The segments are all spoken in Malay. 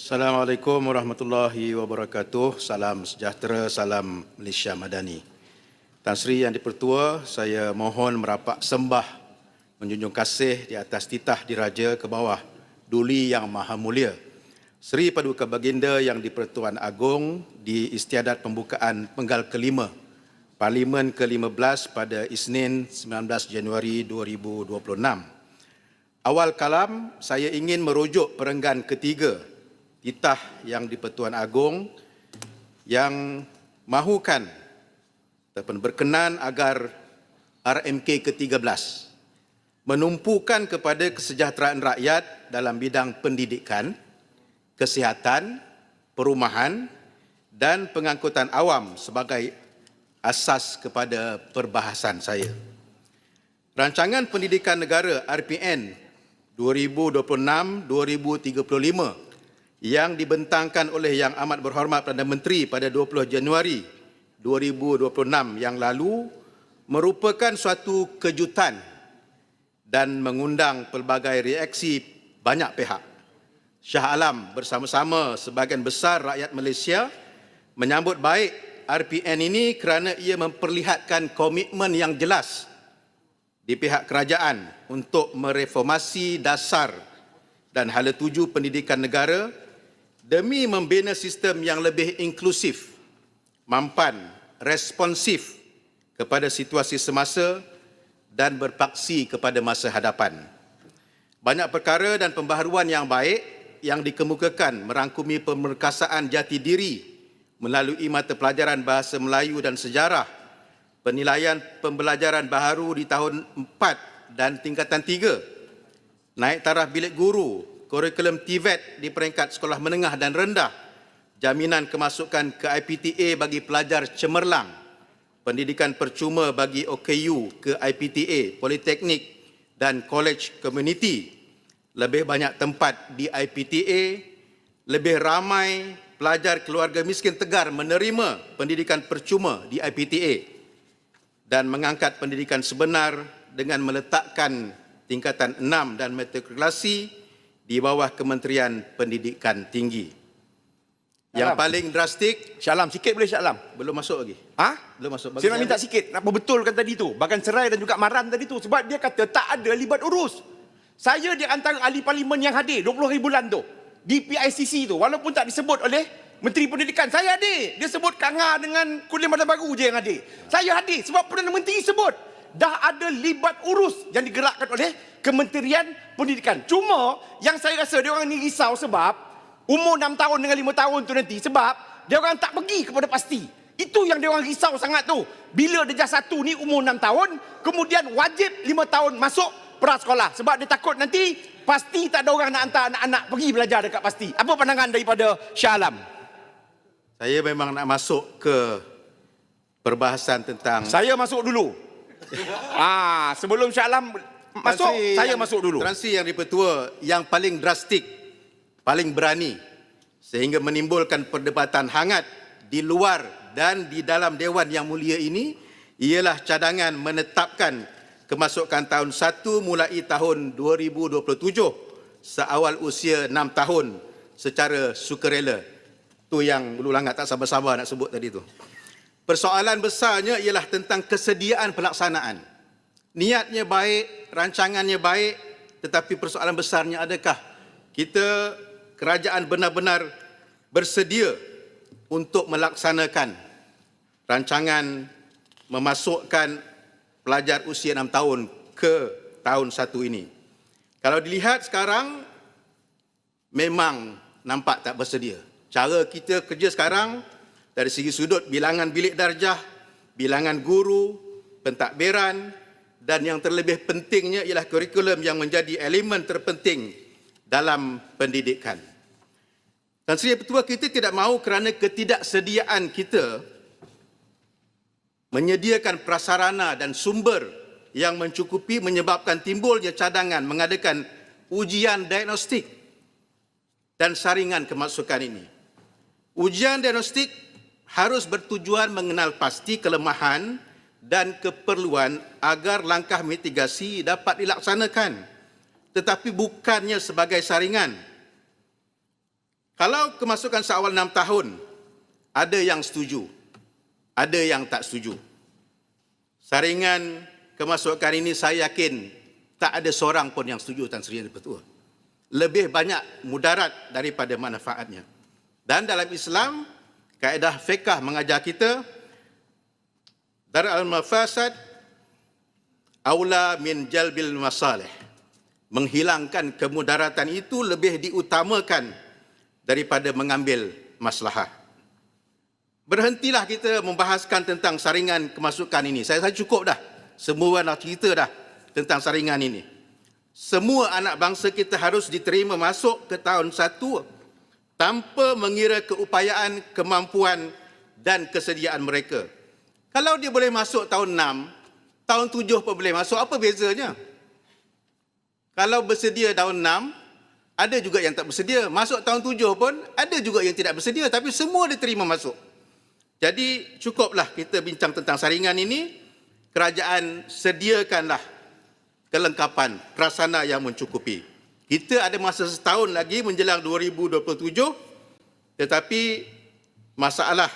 Assalamualaikum warahmatullahi wabarakatuh. Salam sejahtera, salam Malaysia Madani. Tan Sri Yang di-Pertua, saya mohon merapak sembah menjunjung kasih di atas titah diraja ke bawah Duli Yang Maha Mulia Seri Paduka Baginda Yang di-Pertuan Agong di istiadat pembukaan penggal kelima Parlimen ke-15 pada Isnin 19 Januari 2026. Awal kalam, saya ingin merujuk perenggan ketiga titah Yang di-Pertuan Agong yang mahukan ataupun berkenan agar RMK ke-13 menumpukan kepada kesejahteraan rakyat dalam bidang pendidikan, kesihatan, perumahan dan pengangkutan awam sebagai asas kepada perbahasan saya. Rancangan Pendidikan Negara RPN 2026-2035 yang dibentangkan oleh Yang Amat Berhormat Perdana Menteri pada 20 Januari 2026 yang lalu merupakan suatu kejutan dan mengundang pelbagai reaksi banyak pihak. Shah Alam bersama-sama sebahagian besar rakyat Malaysia menyambut baik RPN ini kerana ia memperlihatkan komitmen yang jelas di pihak kerajaan untuk mereformasi dasar dan hala tuju pendidikan negara demi membina sistem yang lebih inklusif, mampan, responsif kepada situasi semasa dan berpaksi kepada masa hadapan. Banyak perkara dan pembaharuan yang baik yang dikemukakan merangkumi pemerkasaan jati diri melalui mata pelajaran Bahasa Melayu dan Sejarah, penilaian pembelajaran baharu di tahun 4 dan tingkatan 3, naik taraf bilik guru, kurikulum TVET di peringkat sekolah menengah dan rendah, jaminan kemasukan ke IPTA bagi pelajar cemerlang, pendidikan percuma bagi OKU ke IPTA, politeknik dan college community, lebih banyak tempat di IPTA, lebih ramai pelajar keluarga miskin tegar menerima pendidikan percuma di IPTA dan mengangkat pendidikan sebenar dengan meletakkan tingkatan 6 dan matrikulasi di bawah Kementerian Pendidikan Tinggi. Yang paling drastik, Shah Alam, sikit boleh Shah Alam? belum masuk lagi. Belum masuk. Saya nak minta sikit, nak perbetulkan tadi tu. Bagan Serai dan juga Maran tadi tu. Sebab dia kata tak ada libat urus. Saya di antara ahli parlimen yang hadir 20 bulan tu. Di PICC tu. Walaupun tak disebut oleh Menteri Pendidikan. Saya hadir. Dia sebut Kanga dengan Kulim Badan Baru je yang hadir. Saya hadir sebab Perdana Menteri sebut. Dah ada libat urus yang digerakkan oleh Kementerian Pendidikan. Cuma yang saya rasa dia orang ni risau sebab umur 6 tahun dengan 5 tahun tu nanti, sebab dia orang tak pergi kepada pasti. Itu yang dia orang risau sangat tu. Bila Darjah 1 ni umur 6 tahun, kemudian wajib 5 tahun masuk prasekolah. Sebab dia takut nanti pasti tak ada orang nak hantar anak-anak pergi belajar dekat pasti. Apa pandangan daripada Shah Alam? Saya memang nak masuk ke perbahasan tentang... Saya masuk dulu. Sebelum Shah Alam masuk, saya masuk dulu. Tan Sri Yang di-Pertua yang paling drastik, paling berani sehingga menimbulkan perdebatan hangat di luar dan di dalam Dewan Yang Mulia ini ialah cadangan menetapkan kemasukan tahun 1 mulai tahun 2027 seawal usia 6 tahun secara sukarela. Tu yang Ulu Langat tak sabar-sabar nak sebut tadi tu. Persoalan besarnya ialah tentang kesediaan pelaksanaan. Niatnya baik, rancangannya baik, tetapi persoalan besarnya adakah kita kerajaan benar-benar bersedia untuk melaksanakan rancangan memasukkan pelajar usia 6 tahun ke tahun 1 ini. Kalau dilihat sekarang, memang nampak tak bersedia. Cara kita kerja sekarang, dari segi sudut bilangan bilik darjah, bilangan guru, pentadbiran dan yang terlebih pentingnya ialah kurikulum yang menjadi elemen terpenting dalam pendidikan. Tan Sri Yang Pertua, kita tidak mahu kerana ketidaksediaan kita menyediakan prasarana dan sumber yang mencukupi menyebabkan timbulnya cadangan mengadakan ujian diagnostik dan saringan kemasukan ini. Ujian diagnostik harus bertujuan mengenal pasti kelemahan dan keperluan agar langkah mitigasi dapat dilaksanakan, tetapi bukannya sebagai saringan. Kalau kemasukan seawal 6 tahun, ada yang setuju, ada yang tak setuju. Saringan kemasukan ini saya yakin tak ada seorang pun yang setuju, Tan Sri Yang Di-Pertua. Lebih banyak mudarat daripada manfaatnya. Dan dalam Islam, kaedah fiqh mengajar kita, dar'al mafasad aula min jalbil masalih. Menghilangkan kemudaratan itu lebih diutamakan daripada mengambil maslahah. Berhentilah kita membahaskan tentang saringan kemasukan ini. Saya cukup dah. Semua dah cerita dah tentang saringan ini. Semua anak bangsa kita harus diterima masuk ke tahun 1 tanpa mengira keupayaan, kemampuan dan kesediaan mereka. Kalau dia boleh masuk tahun 6, tahun 7 pun boleh masuk, apa bezanya? Kalau bersedia tahun 6, ada juga yang tak bersedia. Masuk tahun 7 pun, ada juga yang tidak bersedia. Tapi semua diterima masuk. Jadi, cukuplah kita bincang tentang saringan ini. Kerajaan sediakanlah kelengkapan prasarana yang mencukupi. Kita ada masa setahun lagi menjelang 2027. Tetapi, masalah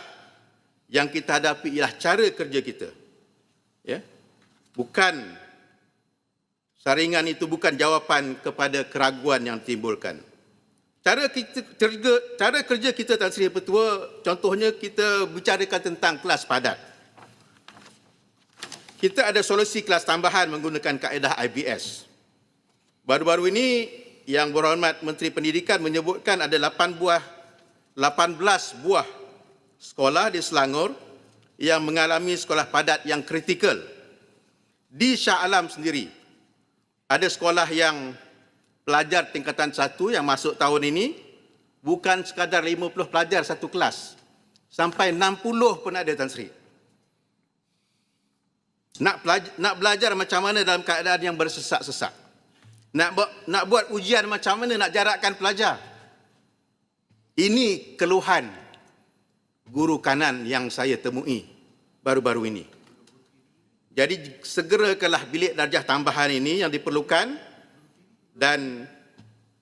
yang kita hadapi ialah cara kerja kita. Ya? Bukan saringan itu bukan jawapan kepada keraguan yang ditimbulkan. Cara kerja kita, Tan Sri Yang-Di-Pertua, contohnya kita bicarakan tentang kelas padat. Kita ada solusi kelas tambahan menggunakan kaedah IBS. Baru-baru ini, Yang Berhormat Menteri Pendidikan menyebutkan ada 18 buah sekolah di Selangor yang mengalami sekolah padat yang kritikal. Di Shah Alam sendiri, ada sekolah yang pelajar tingkatan 1 yang masuk tahun ini bukan sekadar 50 pelajar satu kelas. Sampai 60 pun ada, Tan Sri. Nak belajar macam mana dalam keadaan yang bersesak-sesak. Nak buat ujian macam mana nak jarakkan pelajar. Ini keluhan guru kanan yang saya temui baru-baru ini. Jadi segerakanlah bilik darjah tambahan ini yang diperlukan, dan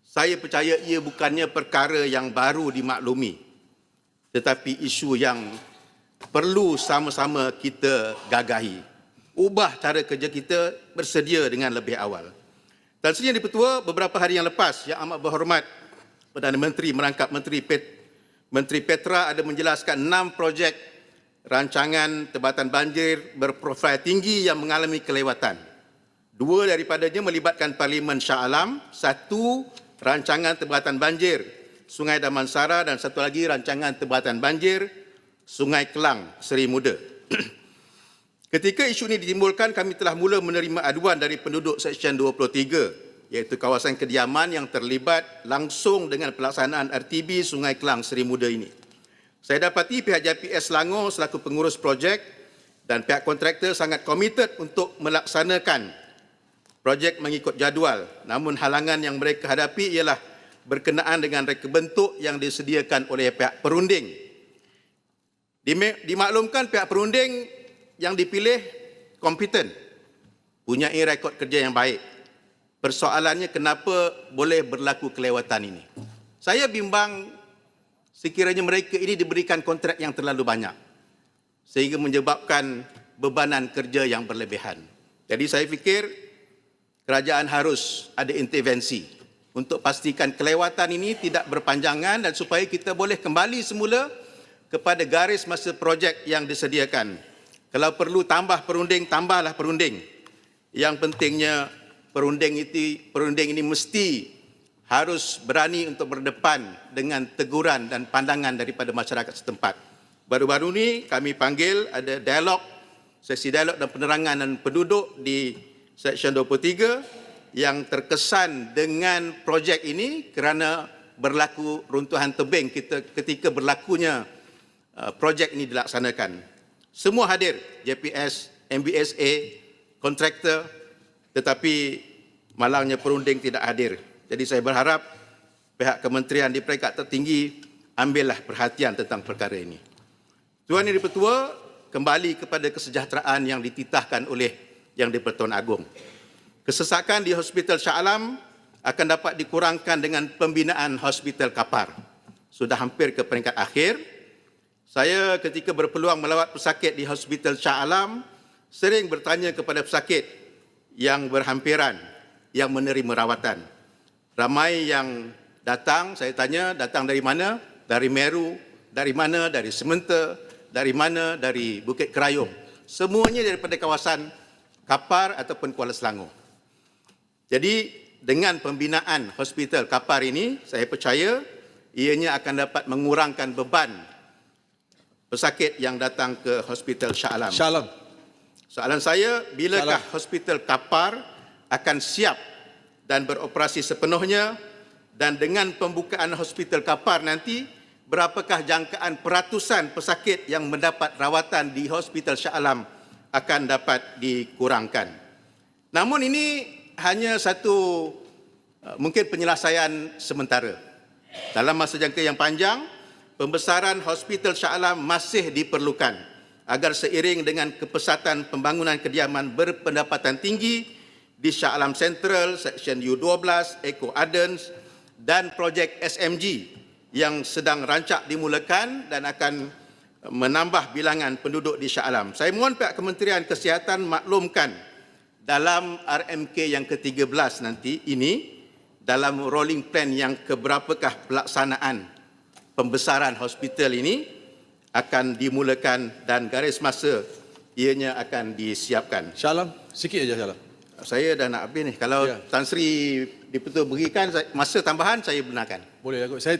saya percaya ia bukannya perkara yang baru dimaklumi, tetapi isu yang perlu sama-sama kita gagahi. Ubah cara kerja kita, bersedia dengan lebih awal. Tan Sri Yang Di-Pertua, beberapa hari yang lepas, Yang Amat Berhormat Perdana Menteri merangkap Menteri Petra ada menjelaskan 6 projek rancangan Tempatan Banjir berprofil tinggi yang mengalami kelewatan. 2 daripadanya melibatkan Parlimen Shah Alam, 1 rancangan Tempatan Banjir Sungai Damansara, dan 1 lagi rancangan Tempatan Banjir Sungai Kelang, Seri Muda. Ketika isu ini ditimbulkan, kami telah mula menerima aduan dari penduduk Seksyen 23, iaitu kawasan kediaman yang terlibat langsung dengan pelaksanaan RTB Sungai Kelang, Seri Muda ini. Saya dapati pihak JPS Selangor selaku pengurus projek dan pihak kontraktor sangat komited untuk melaksanakan projek mengikut jadual. Namun halangan yang mereka hadapi ialah berkenaan dengan reka bentuk yang disediakan oleh pihak perunding. Dimaklumkan pihak perunding yang dipilih kompeten, punyai rekod kerja yang baik. Persoalannya kenapa boleh berlaku kelewatan ini. Saya bimbang sekiranya mereka ini diberikan kontrak yang terlalu banyak sehingga menyebabkan bebanan kerja yang berlebihan. Jadi saya fikir kerajaan harus ada intervensi untuk pastikan kelewatan ini tidak berpanjangan dan supaya kita boleh kembali semula kepada garis masa projek yang disediakan. Kalau perlu tambah perunding, tambahlah perunding. Yang pentingnya perunding ini mesti harus berani untuk berdepan dengan teguran dan pandangan daripada masyarakat setempat. Baru-baru ini kami panggil ada dialog, sesi dialog dan penerangan dan penduduk di Seksyen 23 yang terkesan dengan projek ini kerana berlaku runtuhan tebing ketika berlakunya projek ini dilaksanakan. Semua hadir, JPS, MBSA, kontraktor, tetapi malangnya perunding tidak hadir. Jadi saya berharap pihak kementerian di peringkat tertinggi ambillah perhatian tentang perkara ini. Tuan Yang Di-Pertua, kembali kepada kesejahteraan yang dititahkan oleh Yang di-Pertuan Agong. Kesesakan di Hospital Shah Alam akan dapat dikurangkan dengan pembinaan Hospital Kapar. sudah hampir ke peringkat akhir. Saya ketika berpeluang melawat pesakit di Hospital Shah Alam, sering bertanya kepada pesakit yang berhampiran, yang menerima rawatan. Ramai yang datang, saya tanya, datang dari mana? Dari Meru, dari mana? Dari Sementa, dari mana? Dari Bukit Kerayung. Semuanya daripada kawasan Kapar ataupun Kuala Selangor. Jadi dengan pembinaan Hospital Kapar ini, saya percaya ianya akan dapat mengurangkan beban pesakit yang datang ke Hospital Shah Alam. Shah Alam. Soalan saya, bilakah Hospital Kapar akan siap dan beroperasi sepenuhnya, dan dengan pembukaan Hospital Kapar nanti, berapakah jangkaan peratusan pesakit yang mendapat rawatan di Hospital Shah Alam akan dapat dikurangkan. Namun ini hanya satu mungkin penyelesaian sementara. Dalam masa jangka yang panjang, pembesaran Hospital Shah Alam masih diperlukan agar seiring dengan kepesatan pembangunan kediaman berpendapatan tinggi di Shah Alam Central, Seksyen U12, Eco Gardens dan projek SMG yang sedang rancak dimulakan dan akan menambah bilangan penduduk di Shah Alam. Saya mohon pihak Kementerian Kesihatan maklumkan dalam RMK yang ke-13 nanti ini, dalam rolling plan yang keberapakah pelaksanaan pembesaran hospital ini akan dimulakan dan garis masa ianya akan disiapkan. Shah Alam, sikit aja Shah Alam. Saya dah nak habis ni. Kalau Tan Sri dipertua berikan masa tambahan, saya benarkan. Boleh lah. Saya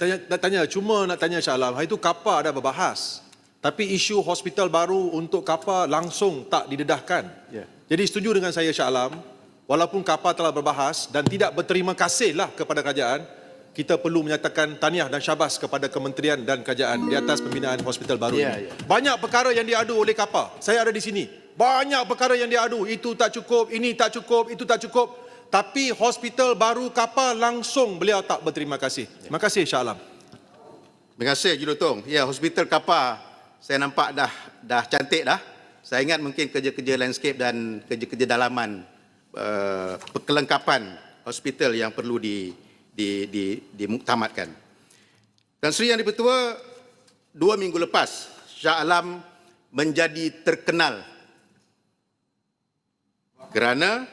cuma nak tanya Shah Alam. Hari itu Kapar dah berbahas. Tapi isu hospital baru untuk Kapar langsung tak didedahkan. Ya. Jadi setuju dengan saya Shah Alam, walaupun Kapar telah berbahas dan tidak berterima kasihlah kepada kerajaan, kita perlu menyatakan tahniah dan syabas kepada kementerian dan kerajaan di atas pembinaan hospital baru ini. Banyak perkara yang diadu oleh Kapar. Saya ada di sini. Banyak perkara yang diadu. Itu tak cukup, ini tak cukup, itu tak cukup. Tapi hospital baru Kapar langsung beliau tak berterima kasih. Terima kasih Shah Alam. Terima kasih Jurutong. Ya, Hospital Kapar saya nampak dah cantik dah. Saya ingat mungkin kerja-kerja landscape dan kerja-kerja dalaman perkelengkapan hospital yang perlu dimuktamadkan. Dan Sri Yang Dipertua, 2 minggu lepas Shah Alam menjadi terkenal kerana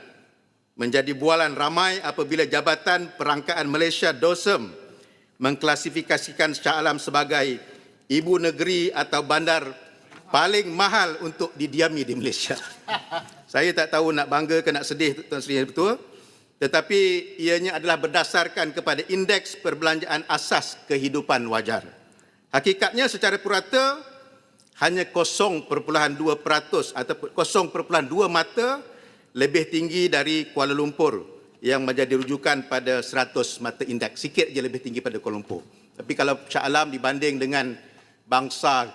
menjadi bualan ramai apabila Jabatan Perangkaan Malaysia DOSEM mengklasifikasikan Shah Alam sebagai ibu negeri atau bandar paling mahal untuk didiami di Malaysia. Saya tak tahu nak bangga ke nak sedih, Tuan Sri Yang Dipertua, tetapi ianya adalah berdasarkan kepada indeks perbelanjaan asas kehidupan wajar. Hakikatnya secara purata hanya 0.2% atau 0.2 mata lebih tinggi dari Kuala Lumpur yang menjadi rujukan pada 100 mata indeks. Sikit je lebih tinggi pada Kuala Lumpur. Tapi kalau Shah Alam dibanding dengan bangsa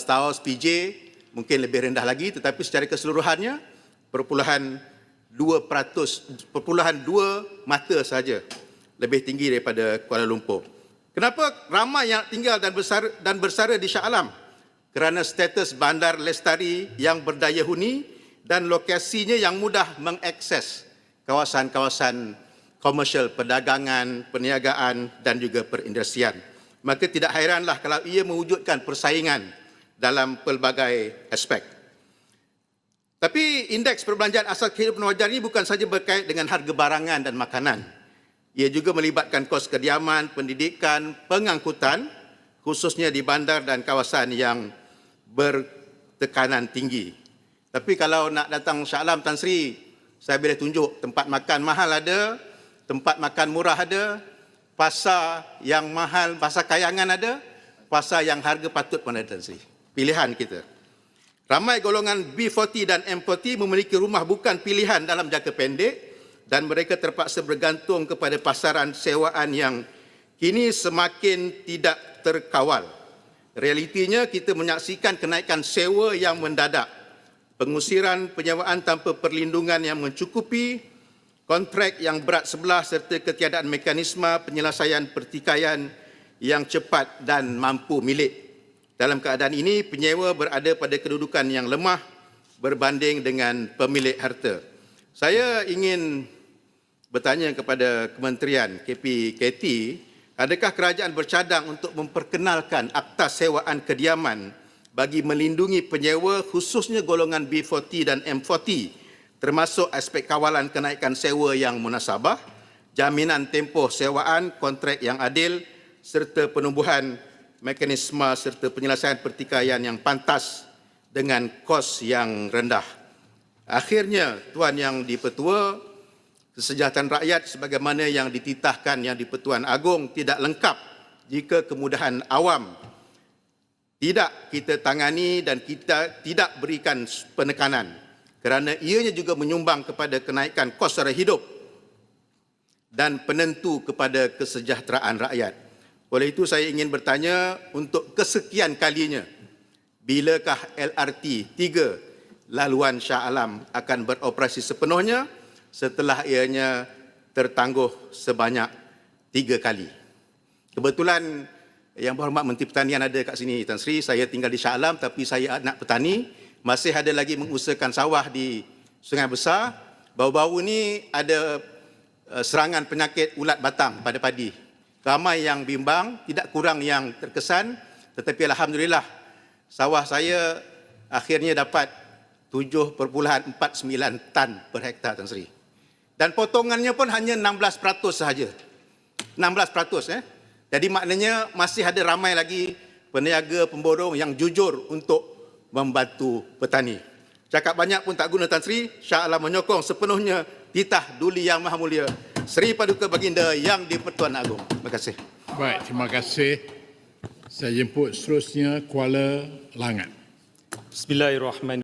setaus PJ mungkin lebih rendah lagi, tetapi secara keseluruhannya 0.2 mata saja lebih tinggi daripada Kuala Lumpur. Kenapa ramai yang tinggal dan bersara di Shah Alam? Kerana status bandar lestari yang berdaya huni dan lokasinya yang mudah mengakses kawasan-kawasan komersial, perdagangan, perniagaan dan juga perindustrian. Maka tidak hairanlah kalau ia mewujudkan persaingan dalam pelbagai aspek. Tapi indeks perbelanjaan asas kehidupan wajar ini bukan sahaja berkait dengan harga barangan dan makanan. Ia juga melibatkan kos kediaman, pendidikan, pengangkutan, khususnya di bandar dan kawasan yang bertekanan tinggi. Tapi kalau nak datang Shah Alam, Tan Sri, saya boleh tunjuk tempat makan mahal ada, tempat makan murah ada, pasar yang mahal, pasar kayangan ada, pasar yang harga patut pun ada, Tan Sri. Pilihan kita. Ramai golongan B40 dan M40 memiliki rumah bukan pilihan dalam jangka pendek dan mereka terpaksa bergantung kepada pasaran sewaan yang kini semakin tidak terkawal. Realitinya kita menyaksikan kenaikan sewa yang mendadak, pengusiran penyewaan tanpa perlindungan yang mencukupi, kontrak yang berat sebelah serta ketiadaan mekanisme penyelesaian pertikaian yang cepat dan mampu milik. Dalam keadaan ini, penyewa berada pada kedudukan yang lemah berbanding dengan pemilik harta. Saya ingin bertanya kepada Kementerian KPKT, Adakah kerajaan bercadang untuk memperkenalkan akta sewaan kediaman bagi melindungi penyewa khususnya golongan B40 dan M40 termasuk aspek kawalan kenaikan sewa yang munasabah, jaminan tempoh sewaan, kontrak yang adil serta penubuhan mekanisme serta penyelesaian pertikaian yang pantas dengan kos yang rendah. Akhirnya, Tuan Yang di-Pertua, kesejahteraan rakyat sebagaimana yang dititahkan Yang di-Pertuan Agong tidak lengkap jika kemudahan awam tidak kita tangani dan kita tidak berikan penekanan kerana ianya juga menyumbang kepada kenaikan kos sara hidup dan penentu kepada kesejahteraan rakyat. Oleh itu saya ingin bertanya untuk kesekian kalinya, bilakah LRT 3 laluan Shah Alam akan beroperasi sepenuhnya setelah ianya tertangguh sebanyak 3 kali? Kebetulan Yang Berhormat Menteri Pertanian ada kat sini, Tan Sri. Saya tinggal di Shah Alam tapi saya anak petani. Masih ada lagi mengusahakan sawah di Sungai Besar. Baru-baru ni ada serangan penyakit ulat batang pada padi. Ramai yang bimbang, tidak kurang yang terkesan. Tetapi Alhamdulillah, sawah saya akhirnya dapat 7.49 tan per hektar, Tan Sri. Dan potongannya pun hanya 16% sahaja. 16%. Jadi maknanya masih ada ramai lagi peniaga pemborong yang jujur untuk membantu petani. Cakap banyak pun tak guna, Tan Sri. Shah Alam menyokong sepenuhnya titah Duli Yang Maha Mulia Seri Paduka Baginda Yang di-Pertuan Agong. Terima kasih. Baik, terima kasih. Saya jemput seterusnya Kuala Langat. Bismillahirrahmanirrahim.